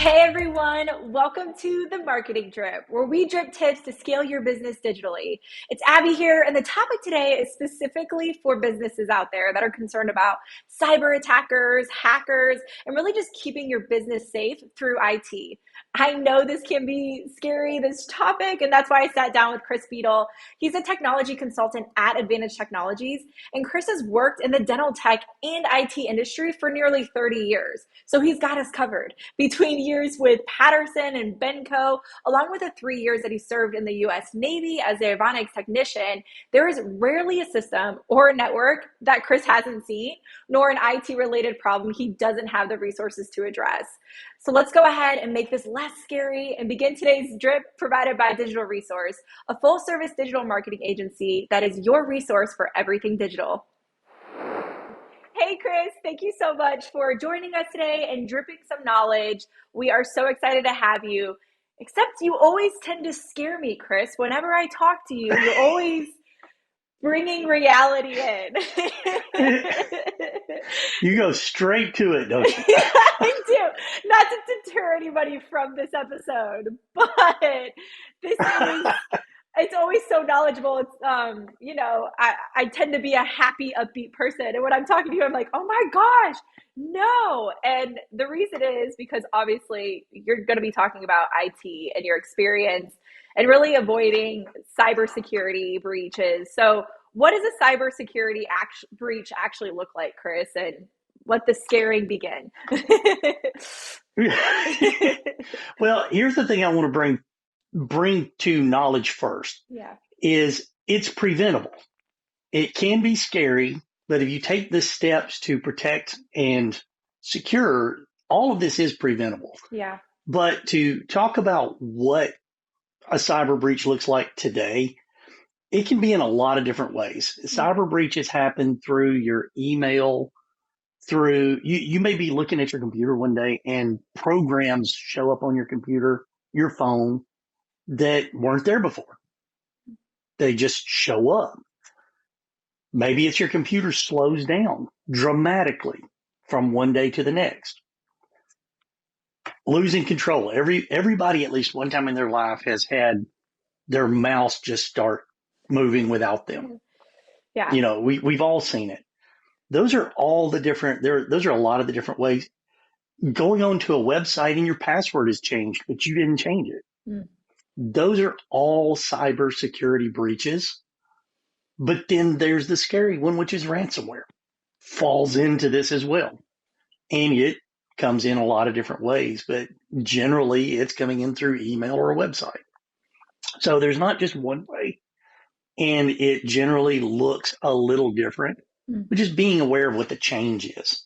Hey everyone, welcome to the Marketing Drip, where we drip tips to scale your business digitally. It's Abby here, and the topic today is specifically for businesses out there that are concerned about cyber attackers, hackers, and really just keeping your business safe through IT. I know this can be scary, this topic, and that's why I sat down with Chris Beadle. He's a technology consultant at Advantage Technologies, and Chris has worked in the dental tech and IT industry for nearly 30 years. So he's got us covered between years with Patterson and Benco, along with the 3 years that he served in the US Navy as an avionics technician. There is rarely a system or a network that Chris hasn't seen, nor an IT related problem he doesn't have the resources to address. So let's go ahead and make this less scary and begin today's drip provided by Digital Resource, a full service digital marketing agency that is your resource for everything digital. Hey, Chris, thank you so much for joining us today and dripping some knowledge. We are so excited to have you. Except you always tend to scare me, Chris. Whenever I talk to you, you're always bringing reality in. You go straight to it, don't you? I do. Not to deter anybody from this episode, but this is it's always so knowledgeable. It's I tend to be a happy, upbeat person. And when I'm talking to you, I'm like, oh my gosh, no. And the reason is because obviously you're gonna be talking about IT and your experience and really avoiding cybersecurity breaches. So what does a cybersecurity breach actually look like, Chris? And let the scaring begin. Well, here's the thing I want to bring to knowledge first Yeah. is it's preventable. It can be scary, but if you take the steps to protect and secure, all of this is preventable. Yeah. But to talk about what a cyber breach looks like today, it can be in a lot of different ways. Cyber breaches happen through your email, through you may be looking at your computer one day and programs show up on your computer, your phone that weren't there before. They just show up. Maybe it's your computer slows down dramatically from one day to the next. Losing control. Everybody at least one time in their life has had their mouse just start moving without them. Yeah. You know, we've all seen it. Those are all the different those are a lot of the different ways. Going onto a website and your password has changed, but you didn't change it. Mm. Those are all cybersecurity breaches. But then there's the scary one, which is ransomware. Falls into this as well. And it comes in a lot of different ways, but generally it's coming in through email or a website. So there's not just one way. And it generally looks a little different, but just being aware of what the change is.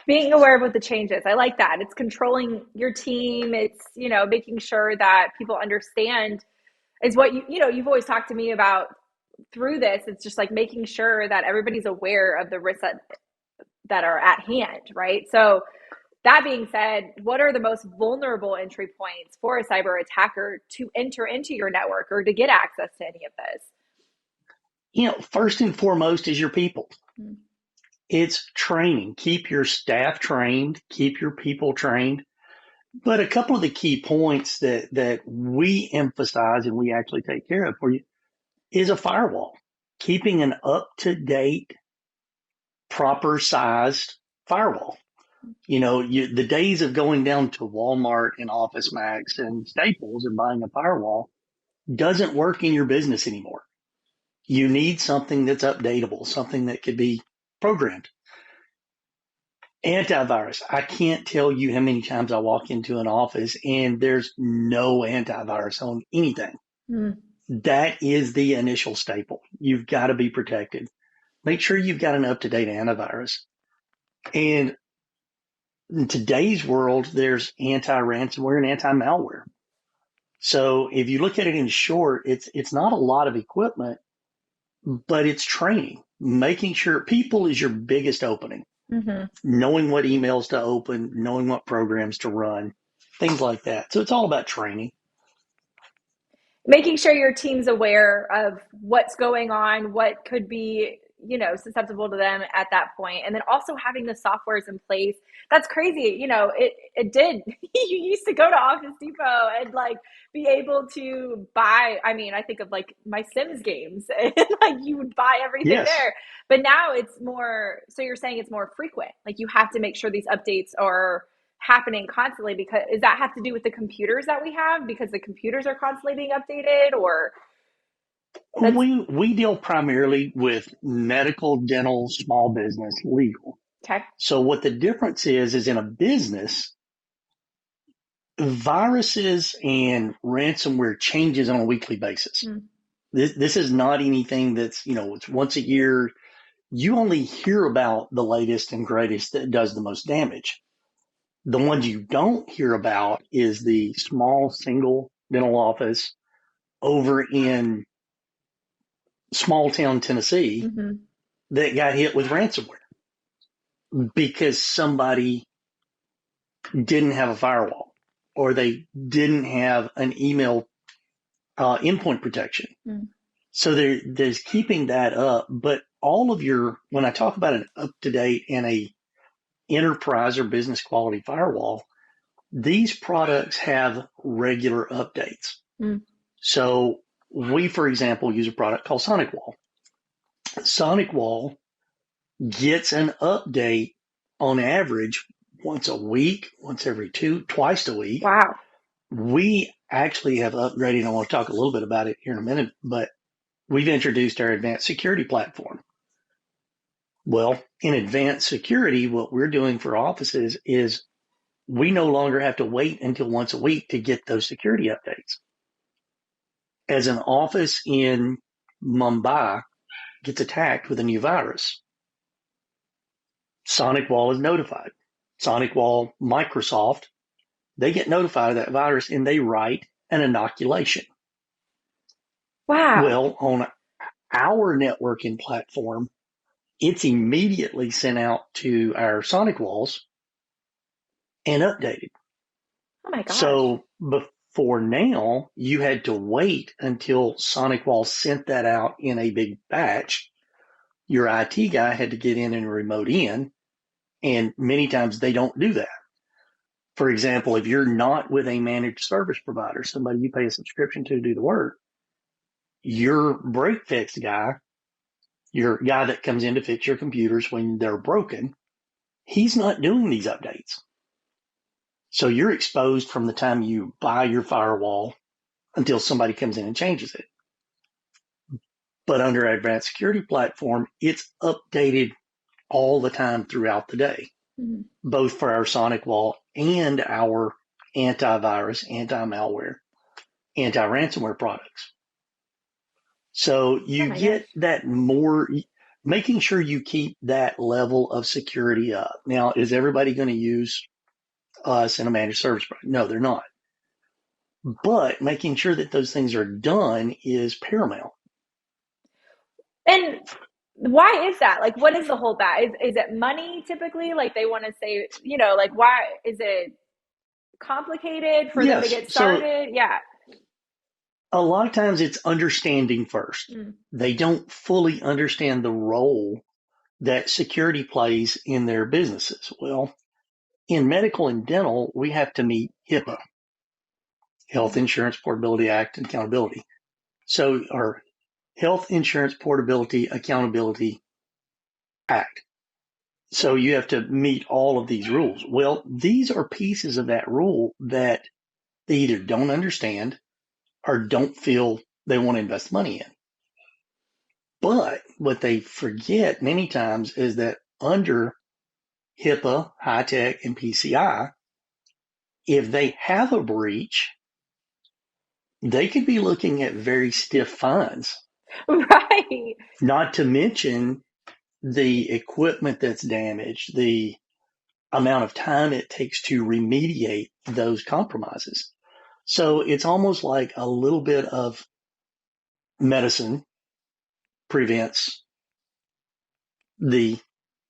Being aware of what the change is. I like that. It's controlling your team. It's, making sure that people understand is what you've always talked to me about through this. It's just like making sure that everybody's aware of the risks that are at hand, right? So that being said, what are the most vulnerable entry points for a cyber attacker to enter into your network or to get access to any of this? First and foremost is your people. Mm-hmm. It's training. Keep your staff trained, keep your people trained. But a couple of the key points that we emphasize and we actually take care of for you is a firewall. Keeping an up-to-date, proper sized firewall. The days of going down to Walmart and Office Max and Staples and buying a firewall doesn't work in your business anymore. You need something that's updatable, something that could be programmed. Antivirus. I can't tell you how many times I walk into an office and there's no antivirus on anything. Mm. That is the initial staple. You've got to be protected. Make sure you've got an up-to-date antivirus. And in today's world, there's anti-ransomware and anti-malware. So if you look at it in short, it's not a lot of equipment, but it's training, making sure people is your biggest opening. Mm-hmm. Knowing what emails to open, knowing what programs to run, things like that. So it's all about training. Making sure your team's aware of what's going on, what could be susceptible to them at that point. And then also having the softwares in place. That's crazy. It did. You used to go to Office Depot and like be able to buy. I mean, I think of like my Sims games and like you would buy everything Yes. there. But now it's more, so you're saying it's more frequent. Like you have to make sure these updates are happening constantly, because does that have to do with the computers that we have, because the computers are constantly being updated, or that's We deal primarily with medical, dental, small business, legal. okay. So what the difference is in a business, viruses and ransomware changes on a weekly basis. Mm, This is not anything that's, it's once a year. You only hear about the latest and greatest that does the most damage. The ones you don't hear about is the small single dental office over in small town Tennessee mm-hmm. that got hit with ransomware because somebody didn't have a firewall or they didn't have an email endpoint protection. Mm, So there's keeping that up. But when I talk about an up to date and a enterprise or business quality firewall, these products have regular updates. mm. So we, for example, use a product called SonicWall. SonicWall gets an update on average once a week, once every twice a week. Wow. We actually have upgraded. I want to talk a little bit about it here in a minute, but we've introduced our advanced security platform. Well, in advanced security, what we're doing for offices is we no longer have to wait until once a week to get those security updates. As an office in Mumbai gets attacked with a new virus, SonicWall is notified. SonicWall, Microsoft, they get notified of that virus and they write an inoculation. Wow. Well, on our networking platform, it's immediately sent out to our SonicWalls and updated. Oh my gosh. So before now, you had to wait until SonicWall sent that out in a big batch. Your IT guy had to get in and remote in, and many times they don't do that. For example, if you're not with a managed service provider, somebody you pay a subscription to do the work, your break fix guy, your guy that comes in to fix your computers when they're broken, he's not doing these updates. So you're exposed from the time you buy your firewall until somebody comes in and changes it. But under our advanced security platform, it's updated all the time throughout the day, Mm. both for our SonicWall and our antivirus, anti-malware, anti-ransomware products. So Oh you my gosh. get that more, making sure you keep that level of security up. Now, is everybody going to use us in a managed service provider? No, they're not. But making sure that those things are done is paramount. And why is that? Like, what is the holdback? Is it money typically? Like they want to say, like why is it complicated for them to Yes. get So started? Yeah. a lot of times it's understanding first. Mm, They don't fully understand the role that security plays in their businesses. Well, in medical and dental, we have to meet HIPAA, Health mm. Insurance Portability Act and Accountability. So, our Health Insurance Portability Accountability Act. So you have to meet all of these rules. Well, these are pieces of that rule that they either don't understand or don't feel they want to invest money in. But what they forget many times is that under HIPAA, high tech, and PCI, if they have a breach, they could be looking at very stiff fines, Right. not to mention the equipment that's damaged, the amount of time it takes to remediate those compromises. So it's almost like a little bit of medicine prevents the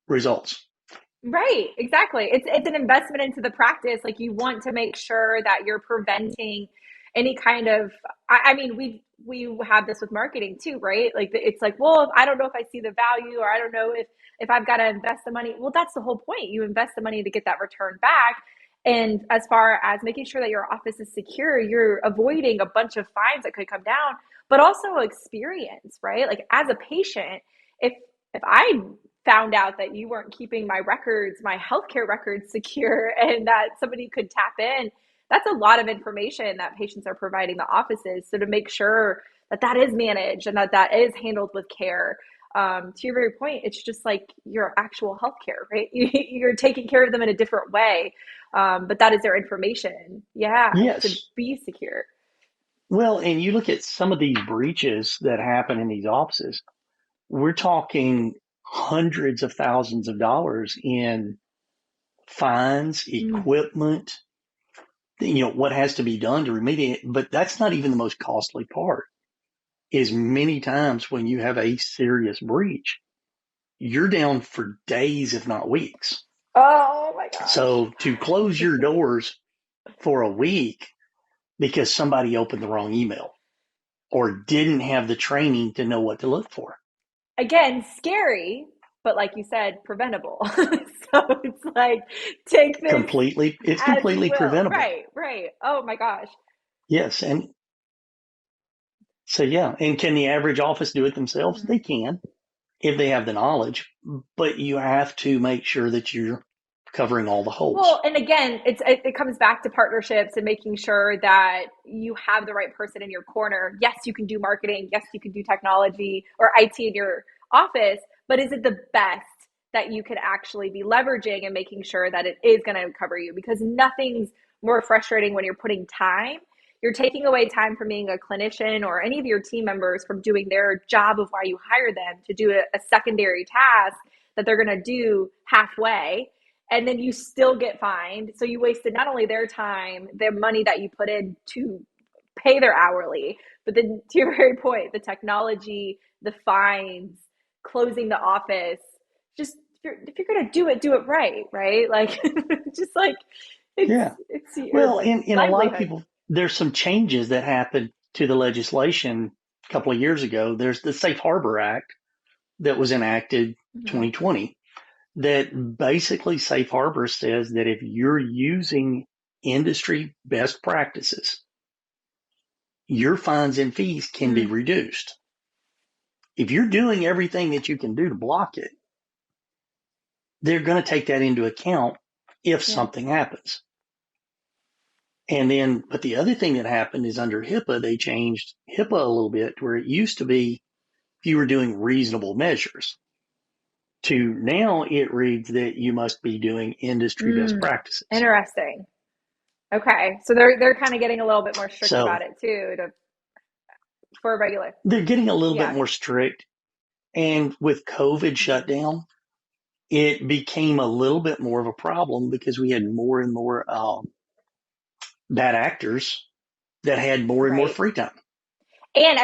results. Right, exactly. It's an investment into the practice. Like you want to make sure that you're preventing any kind of, I mean, we have this with marketing too, right? Like it's like, well, I don't know if I see the value, or I don't know if I've got to invest the money. Well, that's the whole point. You invest the money to get that return back. And as far as making sure that your office is secure, you're avoiding a bunch of fines that could come down, but also experience, right? Like as a patient, if if I found out that you weren't keeping my records, my healthcare records secure, and that somebody could tap in, that's a lot of information that patients are providing the offices. So to make sure that that is managed and that that is handled with care. To your very point, it's just like your actual healthcare, right? You're taking care of them in a different way, but that is their information. Yeah, to Yes. be secure. Well, and you look at some of these breaches that happen in these offices, we're talking hundreds of thousands of dollars in fines, Mm. equipment, what has to be done to remediate. But that's not even the most costly part. Is many times when you have a serious breach, you're down for days, if not weeks. Oh my gosh. So to close your doors for a week because somebody opened the wrong email or didn't have the training to know what to look for. Again, scary, but like you said, preventable. So it's like, take this It's as you completely will. preventable. Right, right. Oh my gosh. Yes. And so, yeah. And can the average office do it themselves? Mm-hmm. They can if they have the knowledge, but you have to make sure that you're covering all the holes. Well, and again, it comes back to partnerships and making sure that you have the right person in your corner. Yes, you can do marketing. Yes, you can do technology or IT in your office, but is it the best that you could actually be leveraging and making sure that it is going to cover you? Because nothing's more frustrating when you're putting time. You're taking away time from being a clinician or any of your team members from doing their job of why you hire them to do a secondary task that they're going to do halfway, and then you still get fined. So you wasted not only their time, their money that you put in to pay their hourly, but then to your very point, the technology, the fines, closing the office. Just if you're gonna do it right, right? Like just like Yeah. it's your Well, in a lot of livelihood. people, there's some changes that happened to the legislation a couple of years ago. There's the Safe Harbor Act that was enacted Mm-hmm. 2020 that basically Safe Harbor says that if you're using industry best practices, your fines and fees can be Mm, reduced. If you're doing everything that you can do to block it, they're going to take that into account if yeah. something happens. And then, but the other thing that happened is under HIPAA, they changed HIPAA a little bit where it used to be if you were doing reasonable measures to now it reads that you must be doing industry best Mm, practices. interesting. Okay, so they're kind of getting a little bit more strict So about it too, to for a regular. they're getting a little bit Yeah. more strict. And with COVID Mm-hmm. shutdown, it became a little bit more of a problem because we had more and more bad actors that had more and more Right. free time. And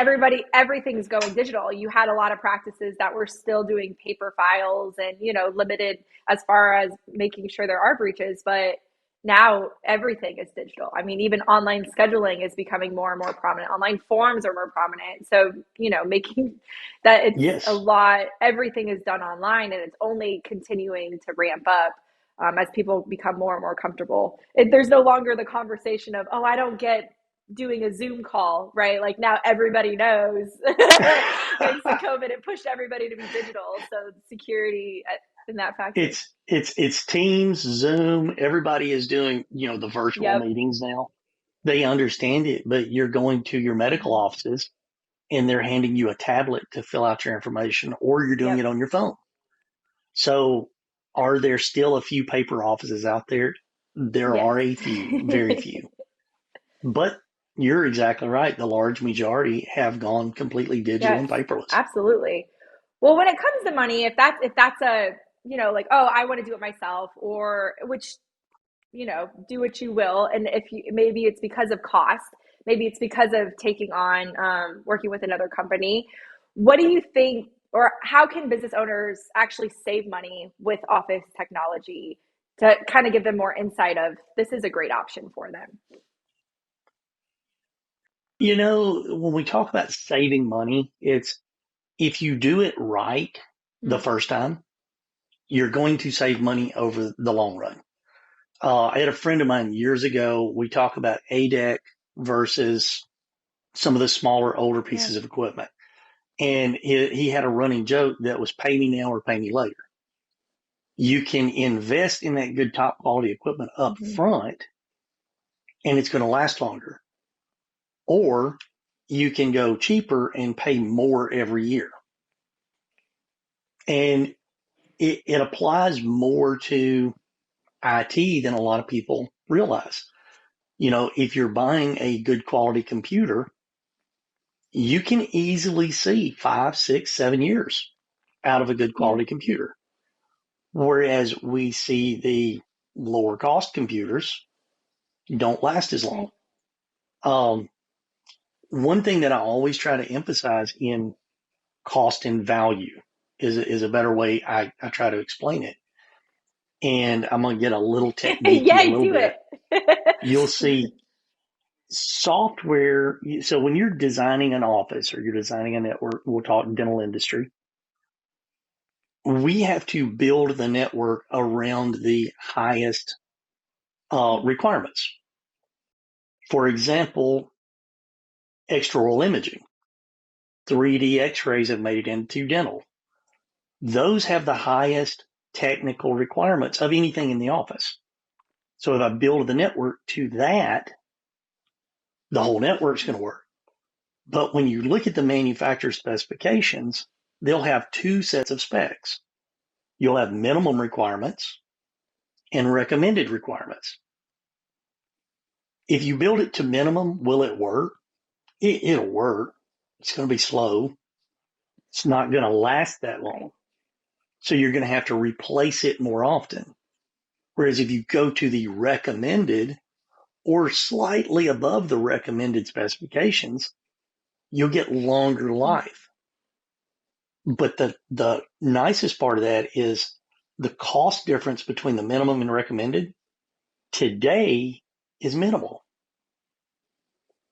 everything's going digital. You had a lot of practices that were still doing paper files and, limited as far as making sure there are breaches, but now everything is digital. I mean, even online scheduling is becoming more and more prominent. Online forms are more prominent. So, making that it's a Yes. lot, everything is done online, and it's only continuing to ramp up. As people become more and more comfortable, there's no longer the conversation of, oh, I don't get doing a Zoom call, right? Like now everybody knows. Thanks to COVID, it pushed everybody to be digital. So security in that factor. it's Teams, Zoom. Everybody is doing the virtual Yep. meetings now. They understand it, but you're going to your medical Mm-hmm. offices and they're handing you a tablet to fill out your information, or you're doing Yep. it on your phone. So, are there still a few paper offices out there? There Yes. are a few, very few. But you're exactly right. The large majority have gone completely digital Yes, and paperless. absolutely. Well, when it comes to money, if that's a, like, oh, I want to do it myself, or which, do what you will. And if you, maybe it's because of cost, maybe it's because of taking on, working with another company. What do you think, or how can business owners actually save money with office technology to kind of give them more insight of this is a great option for them? When we talk about saving money, it's if you do it right the Mm, first time, you're going to save money over the long run. I had a friend of mine years ago. We talk about ADEC versus some of the smaller, older yeah. pieces of equipment. And he had a running joke that was pay me now or pay me later. You can invest in that good top quality equipment up Hmm. front and it's going to last longer. Or you can go cheaper and pay more every year. And it applies more to IT than a lot of people realize. If you're buying a good quality computer, you can easily see 5, 6, 7 years out of a good Yeah. quality computer. Whereas we see the lower cost computers don't last as long. Right. Um, One thing that I always try to emphasize in cost and value is a better way I try to explain it. And I'm going to get a little techniquey a Yeah, little do bit. it. You'll see software. So when you're designing an office or you're designing a network, we'll talk dental industry, we have to build the network around the highest requirements. For example, extraoral imaging, 3D x-rays have made it into dental. Those have the highest technical requirements of anything in the office. So if I build the network to that, the whole network's going to work. But when you look at the manufacturer specifications, they'll have two sets of specs. You'll have minimum requirements and recommended requirements. If you build it to minimum, will it work? It'll work. It's going to be slow. It's not going to last that long. Right. So you're going to have to replace it more often. Whereas if you go to the recommended or slightly above the recommended specifications, you'll get longer life. But the nicest part of that is the cost difference between the minimum and recommended today is minimal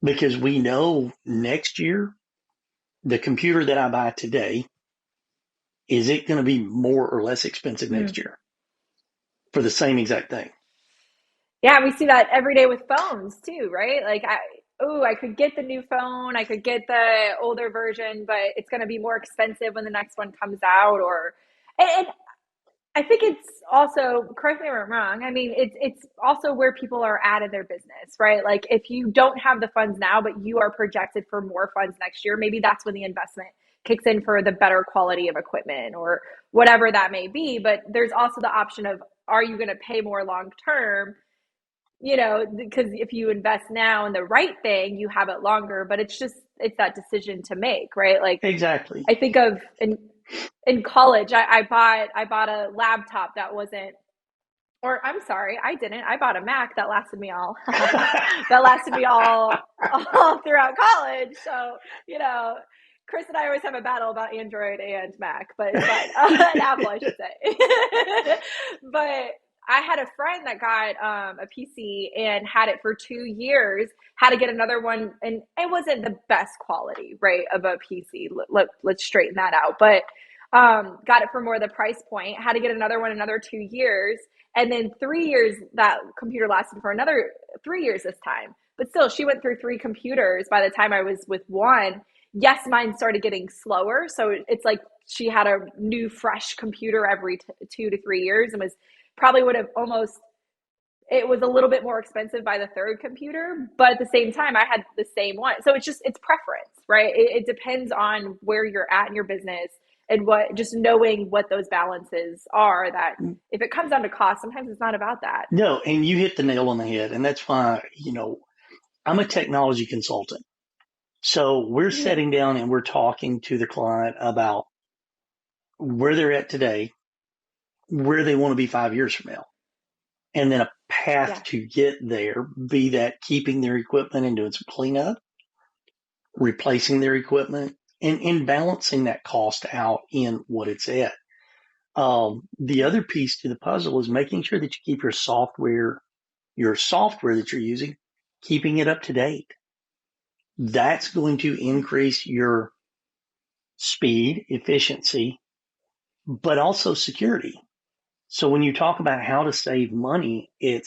because we know next year the computer that I buy today, is it going to be more or less expensive Mm. next year for the same exact thing? Yeah, we see that every day with phones too, right? Like I could get the new phone, I could get the older version, but it's going to be more expensive when the next one comes out. Or and I think it's also, correct me if I'm wrong. I mean, it's also where people are at in their business, right? Like if you don't have the funds now, but you are projected for more funds next year, maybe that's when the investment kicks in for the better quality of equipment or whatever that may be. But there's also the option of, are you going to pay more long term? Because if you invest now in the right thing, you have it longer. But it's that decision to make, right? Like Exactly. I think of in college, I bought a laptop that wasn't, or I'm sorry, I didn't. I bought a Mac that lasted me all that lasted me all throughout college. So Chris and I always have a battle about Android and Mac, but it's fine. And Apple, I should say. But I had a friend that got a PC and had it for 2 years. Had to get another one, and it wasn't the best quality, right, of a PC. Let's straighten that out. But got it for more of the price point. Had to get another one another 2 years, and then 3 years, that computer lasted for another 3 years this time. But still, she went through three computers by the time I was with one. Yes, mine started getting slower. So it's like she had a new, fresh computer every 2 to 3 years, and was probably would have almost, it was a little bit more expensive by the third computer, but at the same time I had the same one. So it's preference, right? It depends on where you're at in your business, and what, just knowing what those balances are, that if it comes down to cost, sometimes it's not about that. No, and you hit the nail on the head. And that's why, I'm a technology consultant. So we're Yeah. sitting down and we're talking to the client about where they're at today, where they want to be 5 years from now, and then a path Yeah. to get there, be that keeping their equipment and doing some cleanup, replacing their equipment, and balancing that cost out in what it's at. The other piece to the puzzle is making sure that you keep your software that you're using, keeping it up to date. That's going to increase your speed, efficiency, but also security. So when you talk about how to save money, it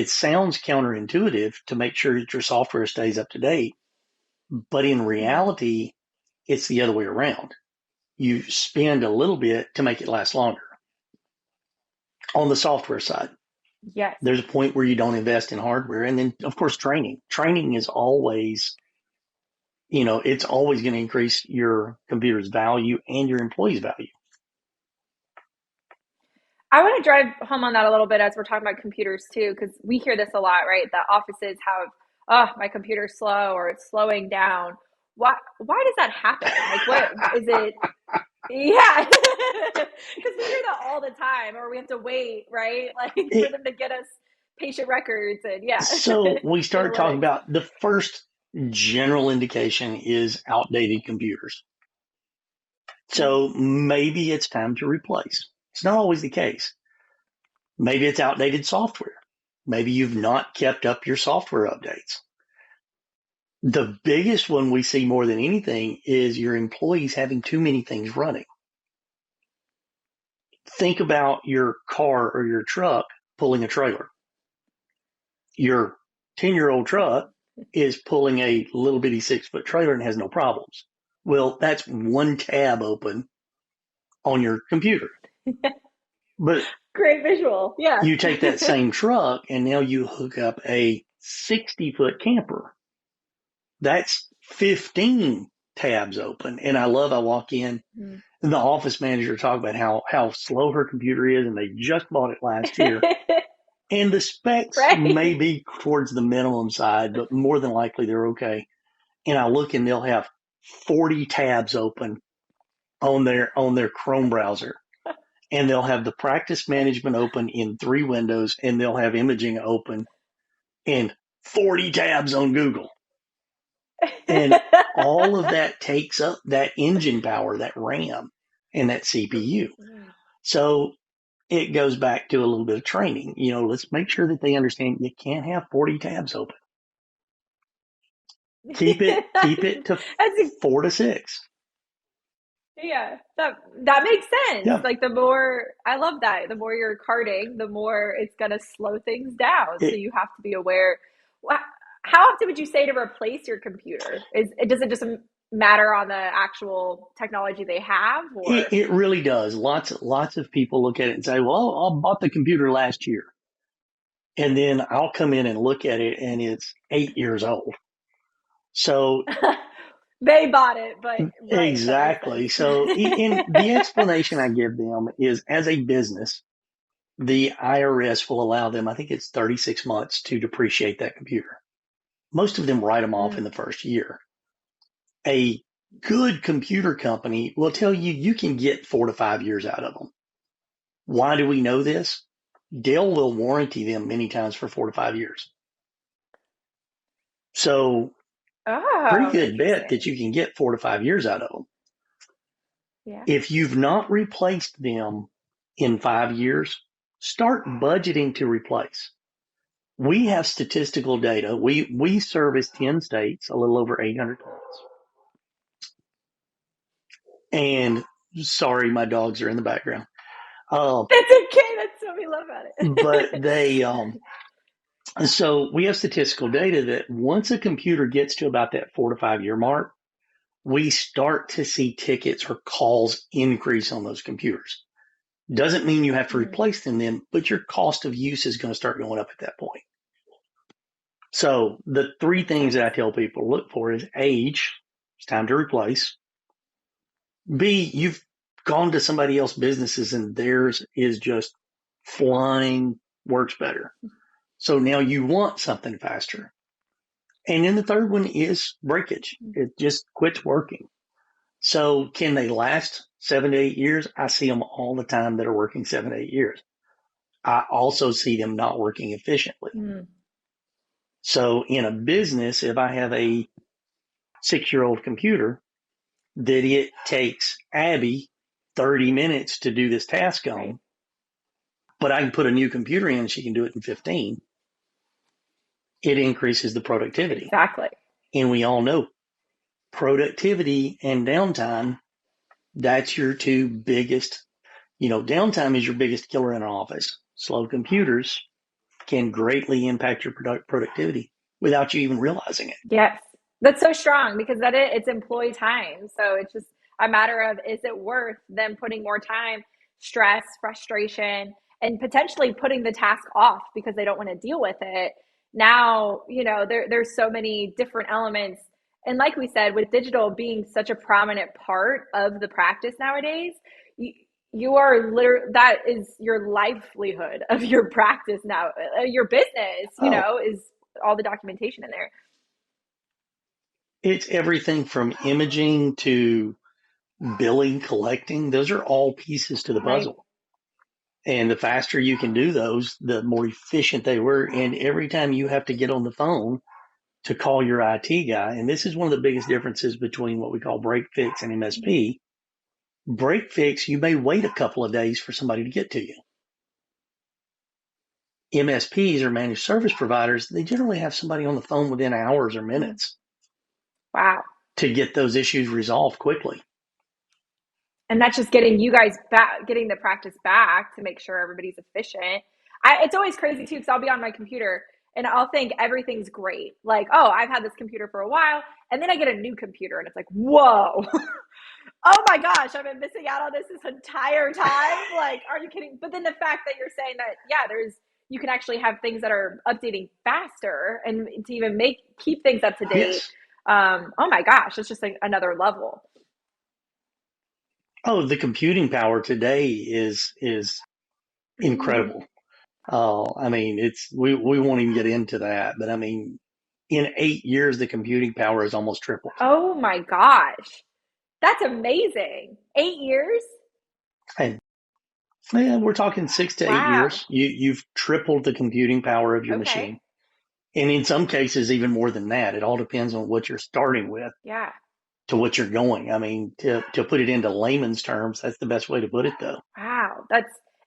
sounds counterintuitive to make sure that your software stays up to date, but in Mhm. reality, it's the other way around. You spend a little bit to make it last longer on the software side. Yes. There's a point where you don't invest in hardware. And then, of course, training. Training is always, it's always going to increase your computer's value and your employees' value. I want to drive home on that a little bit as we're talking about computers too, because we hear this a lot, right? The offices have, oh, my computer's slow or it's slowing down. Why does that happen? Like, what is it? Yeah, because we hear that all the time, or we have to wait, right? Like for It, them to get us patient records and yeah, so we started talking analytics. about the first general indication is outdated computers. Mhm. So maybe it's time to replace. It's not always the case. Maybe it's outdated software. Maybe you've not kept up your software updates. The biggest one we see more than anything is your employees having too many things running. Think about your car or your truck pulling a trailer. Your 10-year-old truck is pulling a little bitty 6-foot trailer and has no problems. Well, that's one tab open on your computer. But Great visual. Yeah. you take that same truck and now you hook up a 60-foot camper. That's 15 tabs open. And I walk in Mhm. and the office manager talk about how slow her computer is and they just bought it last year. And the specs may Right. be towards the minimum side, but more than likely they're okay. And I look and they'll have 40 tabs open on their Chrome browser. And they'll have the practice management open in 3 windows and they'll have imaging open and 40 tabs on Google. And all of that takes up that engine power, that RAM and that CPU. So it goes back to a little bit of training. Let's make sure that they understand you can't have 40 tabs open. Keep it to That's 4 to 6. yeah, that makes sense. Yeah. Like the more I love that, the more you're carting, the more it's gonna slow things down. So It, you have to be aware. How often would you say to replace your computer? Does it just matter on the actual technology they have, it, or it really does. Lots of people look at it and say, well, I bought the computer last year. And then I'll come in and look at it and it's 8 years old. So they bought it? But right, that makes exactly. sense. So in the explanation I give them is as a business, the IRS will allow them, I think it's 36 months to depreciate that computer. Most of them write them off in Mm. the first year. A good computer company will tell you you can get 4 to 5 years out of them. Why do we know this? Dell will warranty them many times for 4 to 5 years. So pretty Oh, good bet that interesting. you can get 4 to 5 years out of them. Yeah. If you've not replaced them in 5 years, start budgeting to replace. We have statistical data. We service 10 states, a little over 800 clients. And sorry, my dogs are in the background. Uh, That's okay. That's what we love about but it. so we have statistical data that once a computer gets to about that 4 to 5 year mark, we start to see tickets or calls increase on those computers. Doesn't mean you have to Mhm. replace them then, but your cost of use is going to start going up at that point. So the 3 Makes things that sense. I tell people to look for is age, it's time to replace. B, you've gone to somebody else's businesses and theirs is just flying, works better. So now you want something faster. And then the third one is breakage. It just quits working. So can they last 7 to 8 years? I see them all the time that are working 7 to 8 years. I also see them not working efficiently. Mm. So in a business, if I have a 6-year-old computer that it takes Abby 30 minutes to do this task Right. on, but I can put a new computer in and she can do it in 15, it increases the productivity. Exactly. And we all know productivity and downtime, that's your two biggest, downtime is your biggest killer in an office. Slow computers can greatly impact your productivity without you even realizing it. Yes. That's so strong because it's employee time. So it's just a matter of, is it worth them putting more time, stress, frustration, and potentially putting the task off because they don't want to deal with it. Now, there's so many different elements. And like we said, with digital being such a prominent part of the practice nowadays, you are literally, that is your livelihood of your practice now. Your business, Oh, is all the documentation in there. it's everything from imaging to billing, collecting. Those are all pieces to the Right. puzzle. And the faster you can do those, the more efficient they were. And every time you have to get on the phone to call your IT guy, and this is one of the biggest differences between what we call break fix and MSP. Break fix, you may wait a couple of days for somebody to get to you. MSPs or managed service providers, they generally have somebody on the phone within hours or minutes Wow. to get those issues resolved quickly. And that's just getting you guys back, getting the practice back to make sure everybody's efficient. It's always crazy too, because I'll be on my computer and I'll think everything's great. Like, oh, I've had this computer for a while. And then I get a new computer and it's like, whoa, oh my gosh, I've been missing out on this entire time. Like, are you kidding? But then the fact that you're saying that, yeah, you can actually have things that are updating faster and to even keep things up to date. Yes. Oh my gosh, it's just like another level. Oh, the computing power today is Mm. incredible. I mean, we won't even get into that, but I mean, in 8 years, the computing power has almost tripled. Oh my gosh. That's amazing. 8 years? And yeah, we're talking 6 to 8 years. Wow. You've tripled the computing power of your Okay. machine, and in some cases, even more than that. It all depends on what you're starting with Yeah. to what you're going. I mean, to put it into layman's terms, that's the best way to put it, though. Wow.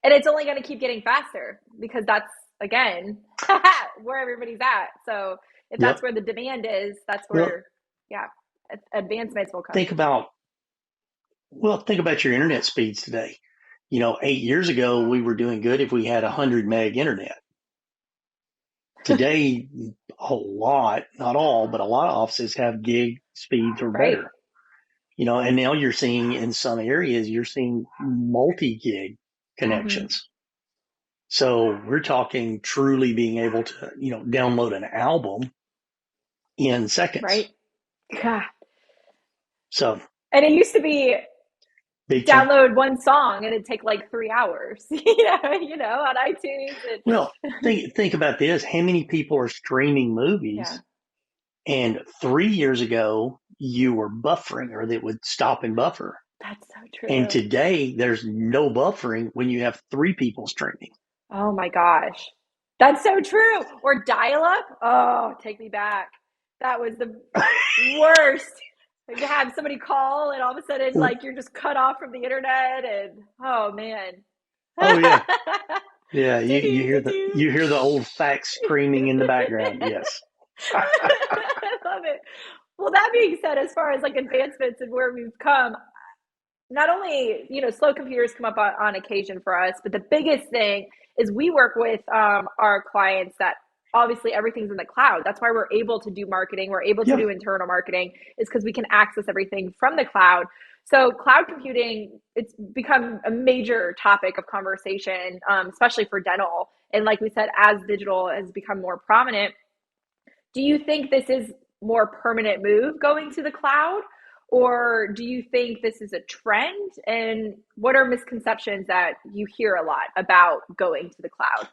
And it's only going to keep getting faster because that's, again, where everybody's at. So if that's Yep. where the demand is, that's Well, where, yeah, advancements will come. think about think about your internet speeds today. 8 years ago, we were doing good if we had 100 meg internet. Today, a lot, not all, but a lot of offices have gig speeds or Right. better. And now you're seeing in some areas, you're seeing multi-gig Mm-hmm. connections. So we're talking truly being able to, download an album in seconds. Right. God. So And it used to be big time. download one song and it'd take like 3 hours, on iTunes. Well, And think about this. How many people are streaming yeah, movies? And 3 years ago, you were buffering or they would stop and buffer. that's so And true. today, there's no buffering when you have three people streaming. Oh my gosh. That's so true. Or dial up. Oh, take me back. That was the worst. You have somebody call and all of a sudden like you're just cut off from the internet and oh man. Oh yeah, yeah. You Do-do, hear the do-do. you hear the old fax screaming in the background. Yes. I love it. Well, that being said, as far as like advancements and where we've come, not only slow computers come up on occasion for us, but the biggest thing is we work with our clients that obviously everything's in the cloud. That's why we're able to do marketing, we're able to do Yep. internal marketing, is because we can access everything from the cloud. So cloud computing, it's become a major topic of conversation, especially for dental. And like we said, as digital has become more prominent, do you think this is more permanent move going to the cloud? Or do you think this is a trend? And what are misconceptions that you hear a lot about going to the cloud?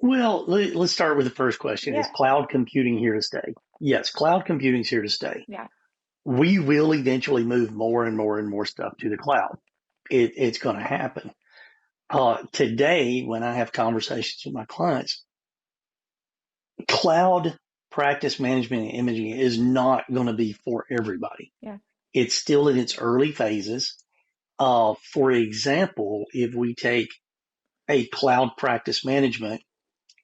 Well, let's start with the first question. Is Yeah. cloud computing here to stay? Yes, cloud computing is here to stay. Yeah. We will eventually move more and more and more stuff to the cloud. It's going to happen. Today, when I have conversations with my clients, cloud practice management and imaging is not going to be for everybody. Yeah. It's still in its early phases. For example, if we take a cloud practice management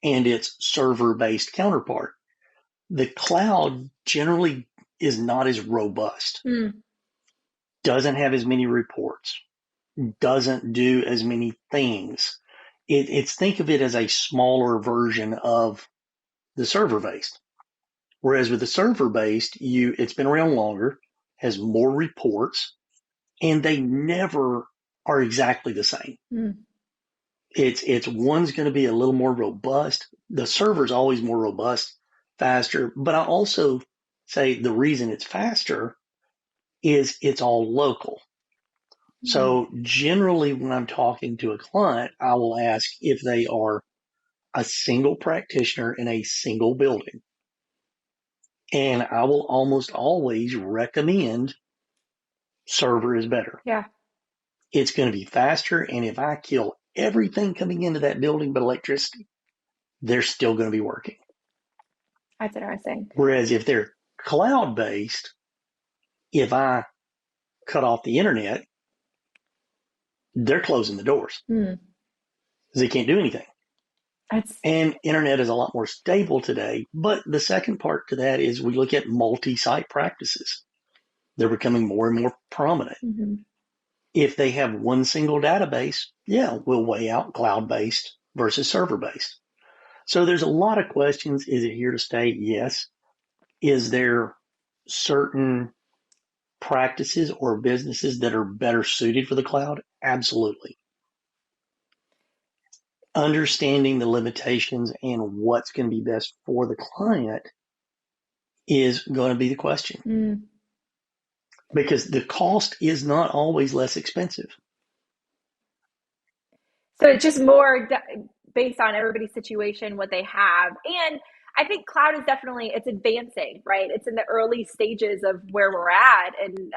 and its server based counterpart, The cloud generally is not as robust, Mm, doesn't have as many reports, doesn't do as many things. It's think of it as a smaller version of the server based. Whereas with the server based, it's been around longer, has more reports, and they never are exactly the same. mm, It's one's going to be a little more robust. The server's always more robust, faster. But I also say the reason it's faster is it's all local. mm. So generally, when I'm talking to a client, I will ask if they are a single practitioner in a single building. And I will almost always recommend server is better. Yeah, It's going to be faster. And if I kill everything coming into that building but electricity, they're still going to be working. that's interesting. Whereas if they're cloud based, if I cut off the internet, they're closing the doors Mm, because they can't do anything. that's And internet is a lot more stable today. But the second part to that is we look at multi site practices. They're becoming more and more prominent. mhm. If they have one single database, yeah, we'll weigh out cloud based versus server based. So there's a lot of questions. Is it here to stay? Yes. Is there certain practices or businesses that are better suited for the cloud? Absolutely. Understanding the limitations and what's going to be best for the client is going to be the question Mm. because the cost is not always less expensive. So it's just more based on everybody's situation, what they have. And I think cloud is definitely, it's advancing, right? It's in the early stages of where we're at. And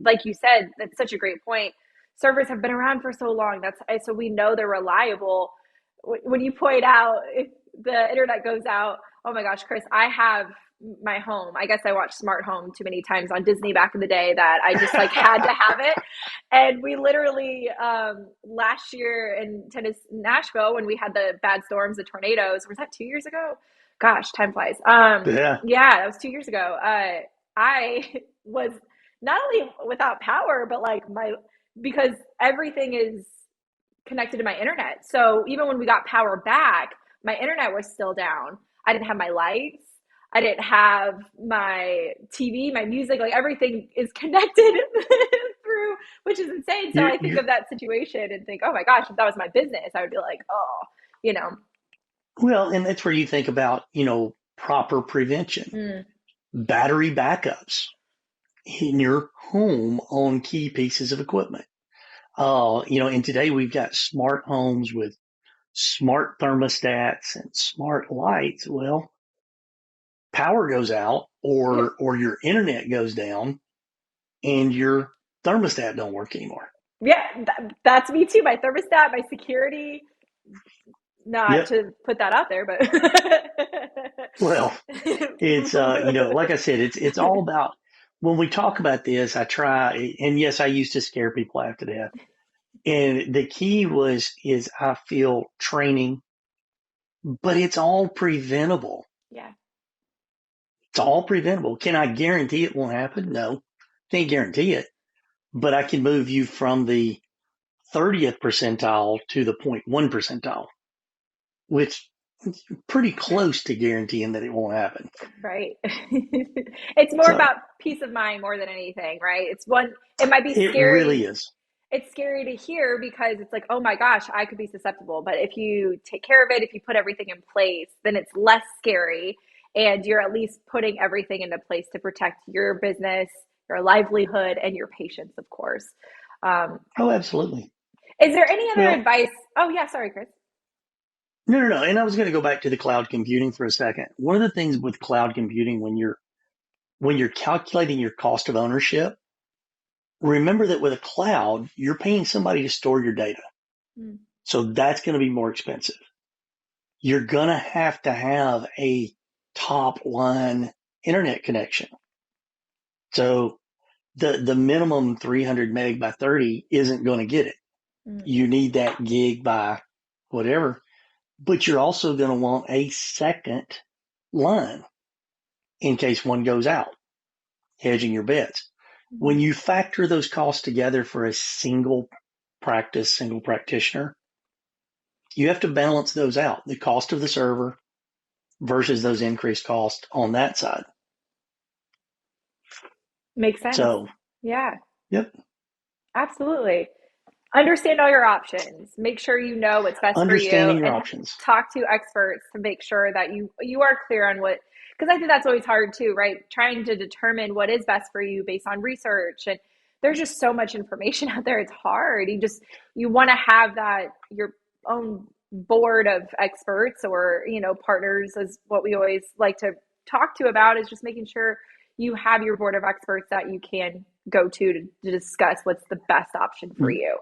like you said, that's such a great point. Servers have been around for so long. So we know they're reliable. When you point out if the internet goes out, oh my gosh, Chris, I have my home. I guess I watched Smart Home too many times on Disney back in the day that I just like had to have it. And we literally last year in Tennessee, Nashville, when we had the bad storms, the tornadoes, was that 2 years ago? Gosh, time flies. Yeah. Yeah, that was 2 years ago. I was not only without power, but like because everything is connected to my internet. So even when we got power back, my internet was still down. I didn't have my lights. I didn't have my TV, my music, like everything is connected through, which is insane. So You, I think you, of that situation and think, oh my gosh, if that was my business, I would be like, oh, you know, well, and that's where you think about, proper prevention, mm, battery backups in your home on key pieces of equipment. And today we've got smart homes with smart thermostats and smart lights. Well, power goes out yeah, or your internet goes down and your thermostat don't work anymore. yeah, that's me too. My thermostat, my security, not Yep. to put that out there, but Well, it's like I said, it's all about when we talk about this, I try and yes, I used to scare people half to death. And the key is I feel training, but it's all preventable. yeah. It's all preventable. Can I guarantee it won't happen? No, can't guarantee it, but I can move you from the 30th percentile to the 0.1 percentile, which is pretty close to guaranteeing that it won't happen. Right. It's more So about peace of mind more than anything, right? It might be it really scary. is. It's scary to hear because it's like, oh my gosh, I could be susceptible. But if you take care of it, if you put everything in place, then it's less scary. And you're at least putting everything into place to protect your business, your livelihood, and your patients, of course. Um, Oh, absolutely. is there any other Well, advice? Oh, yeah, sorry, Chris. no, no, no. And I was going to go back to the cloud computing for a second. One of the things with cloud computing, when you're calculating your cost of ownership, remember that with a cloud, you're paying somebody to store your data. Mm, So that's going to be more expensive. You're going to have a top line internet connection. So the minimum 300 meg by 30 isn't going to get it. mm, You need that gig by whatever, but you're also going to want a second line. in case one goes out, hedging your bets. When Mhm. you factor those costs together for a single practice, single practitioner, you have to balance those out, the cost of the server versus those increased costs on that side. Makes sense. So, Yeah, yep, absolutely. Understand all your options. Make sure you know what's best for you understanding your and options. talk to experts to make sure that you are clear on what, because I think that's always hard too, right? Trying to determine what is best for you based on research, and there's just so much information out there. It's hard. You want to have that your own board of experts or, partners is what we always like to talk to about, is just making sure you have your board of experts that you can go to discuss what's the best option for you.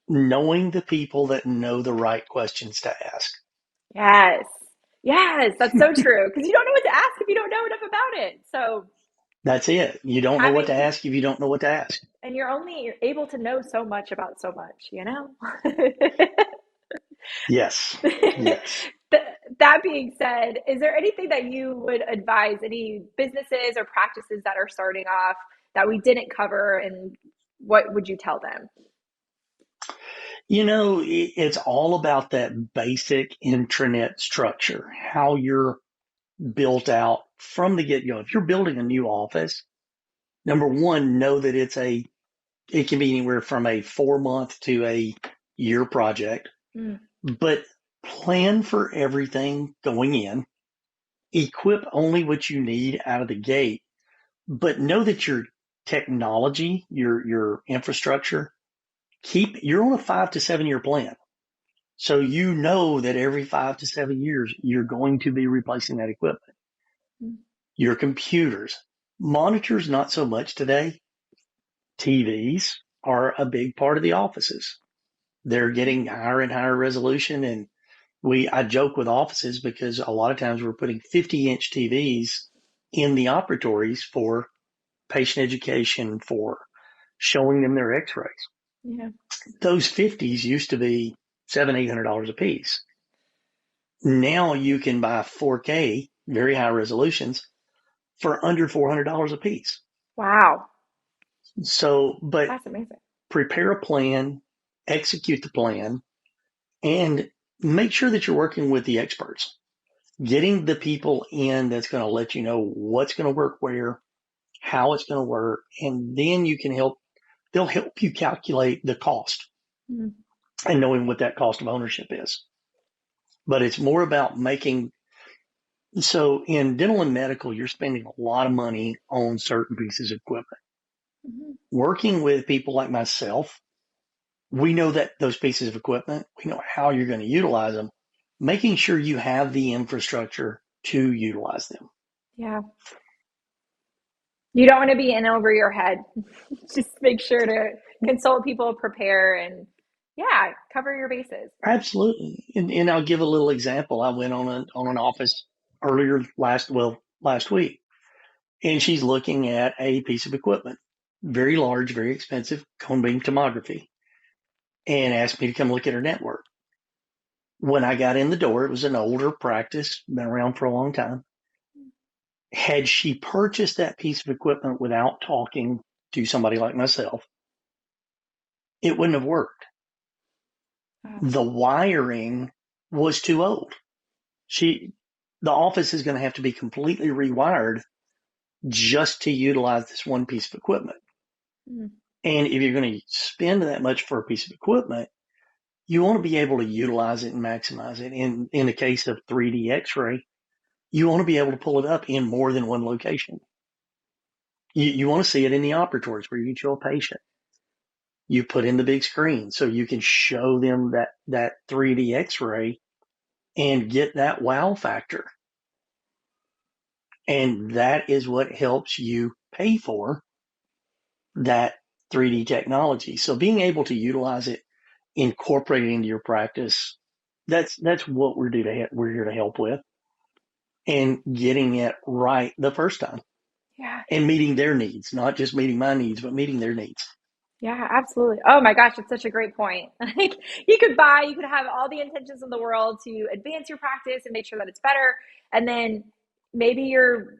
Knowing the people that know the right questions to ask. Yes. Yes, that's so true. Because you don't know what to ask if you don't know enough about it. So That's it. You don't know what to having, ask if you don't know what to ask. and you're able to know so much about so much, you know? Yes. Yes. That being said, is there anything that you would advise any businesses or practices that are starting off that we didn't cover, and what would you tell them? It's all about that basic intranet structure, how you're built out from the get go. If you're building a new office, number one, know that it can be anywhere from a 4 month to a year project, Mm, but plan for everything going in, equip only what you need out of the gate, but know that your technology, your infrastructure, you're on a 5 to 7 year plan. So you know that every 5 to 7 years, you're going to be replacing that equipment. mm, Your computers, monitors, not so much today. TVs are a big part of the offices. They're getting higher and higher resolution. And I joke with offices because a lot of times we're putting 50-inch TVs in the operatories for patient education, for showing them their x-rays. yeah. Those 50s used to be $700-800 a piece. Now you can buy 4K, very high resolutions, for under $400 a piece. Wow. So, but That's amazing. prepare a plan, execute the plan, and make sure that you're working with the experts. Getting the people in that's going to let you know what's going to work where, how it's going to work, and then they'll help you calculate the cost Mm, and knowing what that cost of ownership is. But it's more about so in dental and medical, you're spending a lot of money on certain pieces of equipment. mhm. Working with people like myself, we know that those pieces of equipment, we know how you're going to utilize them, making sure you have the infrastructure to utilize them. Yeah. You don't want to be in over your head. Just make sure to consult people, prepare, and yeah, cover your bases. Absolutely. And I'll give a little example. I went on an office earlier last week, and she's looking at a piece of equipment, very large, very expensive cone beam tomography, and asked me to come look at her network. When I got in the door, it was an older practice, been around for a long time. Had she purchased that piece of equipment without talking to somebody like myself, it wouldn't have worked. Oh, The wiring was too old. She, the office is going to have to be completely rewired just to utilize this one piece of equipment. mm, And if you're going to spend that much for a piece of equipment, you want to be able to utilize it and maximize it. In the case of 3D X-ray, you want to be able to pull it up in more than one location. You want to see it in the operatories where you can show a patient. You put in the big screen so you can show them that 3D X-ray and get that wow factor. And that is what helps you pay for that 3D technology. So being able to utilize it, incorporate it into your practice, that's what we're here to help with, and getting it right the first time yeah. and meeting their needs, not just meeting my needs, but meeting their needs. Yeah, absolutely. Oh my gosh, it's such a great point. Like you could have all the intentions in the world to advance your practice and make sure that it's better. And then maybe you're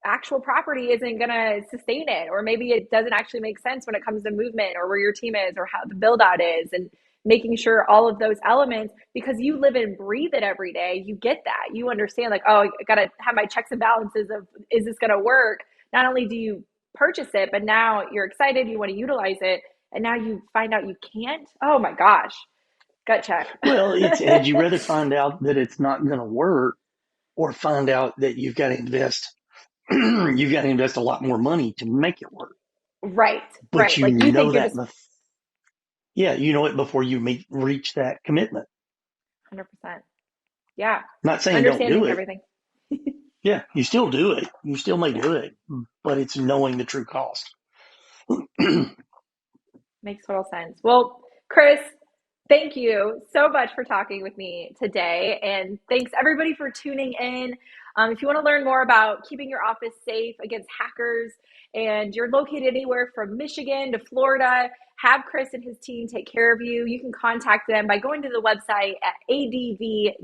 actual property isn't going to sustain it, or maybe it doesn't actually make sense when it comes to movement or where your team is or how the build out is, and making sure all of those elements, because you live and breathe it every day, you get that. You understand, like, oh, I got to have my checks and balances of, is this going to work? Not only do you purchase it, but now you're excited, you want to utilize it, and now you find out you can't. Oh my gosh, gut check. Well, it's had you rather find out that it's not going to work or find out that you've got to invest a lot more money to make it work. Right, But right. you Like you think know you're that, just yeah, you know it before you reach that commitment. 100%. Yeah. Not saying don't do Understanding it. everything. Yeah, you still do it. You still may do it, but it's knowing the true cost. Makes total sense. Well, Chris, thank you so much for talking with me today. And thanks everybody for tuning in. If you want to learn more about keeping your office safe against hackers and you're located anywhere from Michigan to Florida, have Chris and his team take care of you. You can contact them by going to the website at adv-tech.com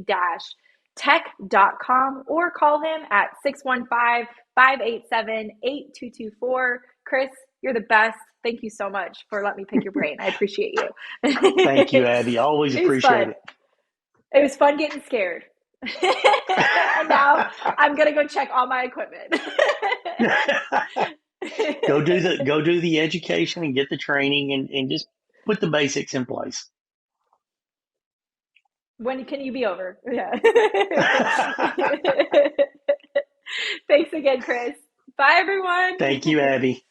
or call him at 615-587-8224. Chris, you're the best. Thank you so much for letting me pick your brain. I appreciate you. Thank you, Abby. Always It was appreciate fun. it. It was fun getting scared. And now I'm gonna go check all my equipment. Go do the education and get the training and just put the basics in place. When can you be over? Yeah. Thanks again, Chris. Bye, everyone. Thank you, Abby.